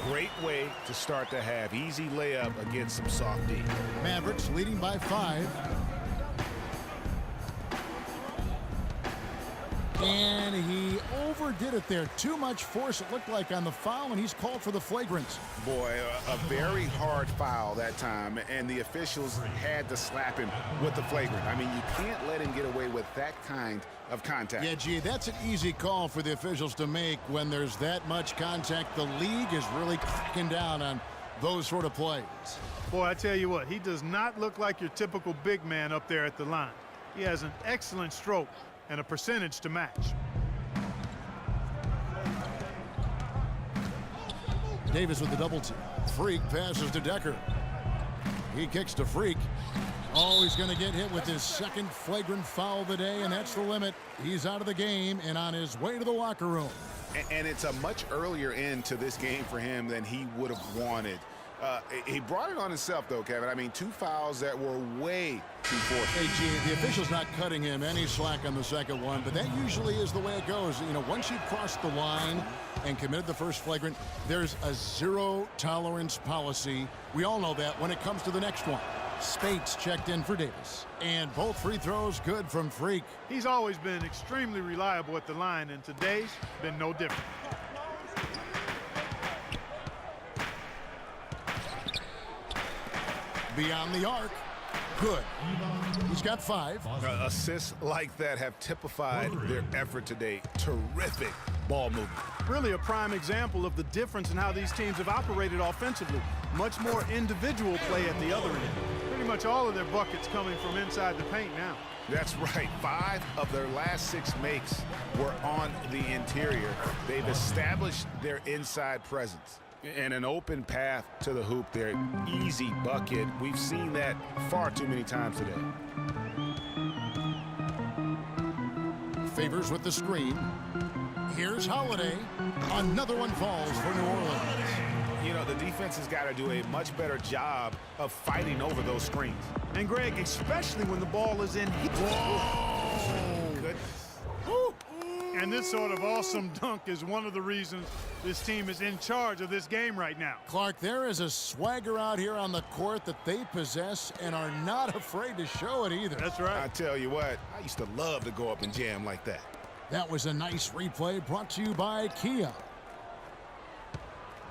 Great way to start the half. Easy layup against some soft D. Mavericks leading by 5. And he overdid it there. Too much force, it looked like, on the foul, and he's called for the flagrant. Boy, a very hard foul that time, and the officials had to slap him with the flagrant. I mean, you can't let him get away with that kind of contact. Yeah, gee, that's an easy call for the officials to make when there's that much contact. The league is really cracking down on those sort of plays. Boy, I tell you what, he does not look like your typical big man up there at the line. He has an excellent stroke and a percentage to match. Davis with the double team. Freak passes to Decker. He kicks to Freak. Oh, he's going to get hit with his second flagrant foul of the day, and that's the limit. He's out of the game and on his way to the locker room. And it's a much earlier end to this game for him than he would have wanted. He brought it on himself, though, Kevin. I mean, 2 fouls that were way too forced. Hey, gee, the official's not cutting him any slack on the second one, but that usually is the way it goes. You know, once you've crossed the line and committed the first flagrant, there's a zero-tolerance policy. We all know that when it comes to the next one. Spates checked in for Davis. And both free throws good from Freak. He's always been extremely reliable at the line, and today's been no different. Beyond the arc. Good. He's got 5. Assists like that have typified their effort today. Terrific ball movement. Really a prime example of the difference in how these teams have operated offensively. Much more individual play at the other end. Pretty much all of their buckets coming from inside the paint now. That's right. 5 of their last 6 makes were on the interior. They've established their inside presence. And an open path to the hoop there. Easy bucket. We've seen that far too many times today. Favors with the screen. Here's Holiday. Another one falls for New Orleans. You know, the defense has got to do a much better job of fighting over those screens. And Greg, especially when the ball is in. Whoa! Goodness. Woo. And this sort of awesome dunk is one of the reasons this team is in charge of this game right now. Clark, there is a swagger out here on the court that they possess and are not afraid to show it either. That's right. I tell you what, I used to love to go up and jam like that. That was a nice replay brought to you by Kia.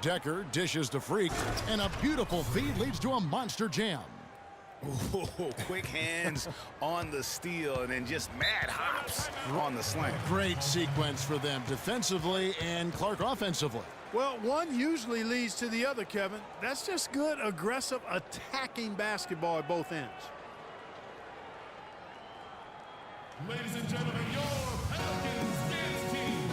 Decker dishes to Freak, and a beautiful feed leads to a monster jam. Ooh, quick hands on the steal and then just mad hops on the slam. Great sequence for them defensively and Clark offensively. Well, one usually leads to the other, Kevin. That's just good, aggressive, attacking basketball at both ends. Ladies and gentlemen, your Pelicans dance team.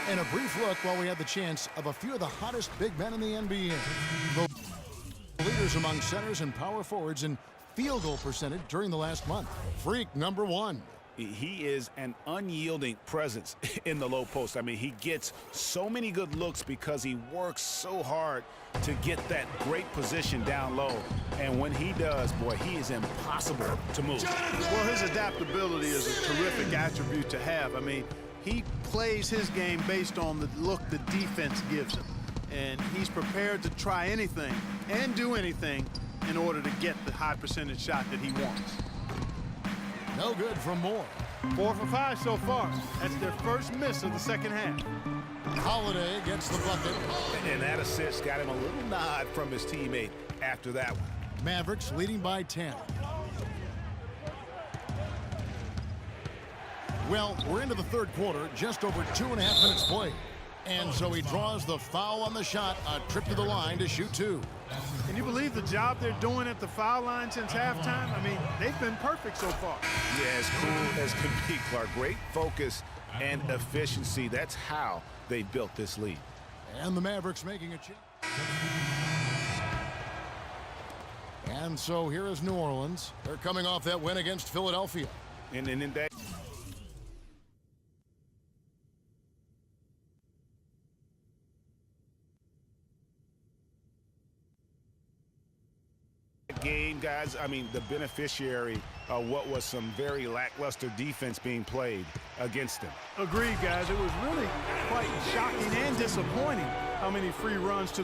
And a brief look while we had the chance of a few of the hottest big men in the NBA. The leaders among centers and power forwards in field goal percentage during the last month. Freak number 1. He is an unyielding presence in the low post. I mean, he gets so many good looks because he works so hard to get that great position down low. And when he does, boy, he is impossible to move. Well, his adaptability is a terrific attribute to have. I mean, he plays his game based on the look the defense gives him. And he's prepared to try anything and do anything in order to get the high percentage shot that he wants. No good from Moore. 4 for 5 so far. That's their first miss of the second half. Holiday gets the bucket. And that assist got him a little nod from his teammate after that one. Mavericks leading by 10. Well, we're into the third quarter, just over 2.5 minutes played. And so he draws the foul on the shot, a trip to the line to shoot 2. Can you believe the job they're doing at the foul line since halftime? I mean, they've been perfect so far. Yeah, as cool as can be, Clark. Great focus and efficiency. That's how they built this lead. And the Mavericks making a change. And so here is New Orleans. They're coming off that win against Philadelphia. And in that game, guys, was, I mean, the beneficiary of what was some very lackluster defense being played against him. Agreed, guys. It was really quite shocking and disappointing how many free runs to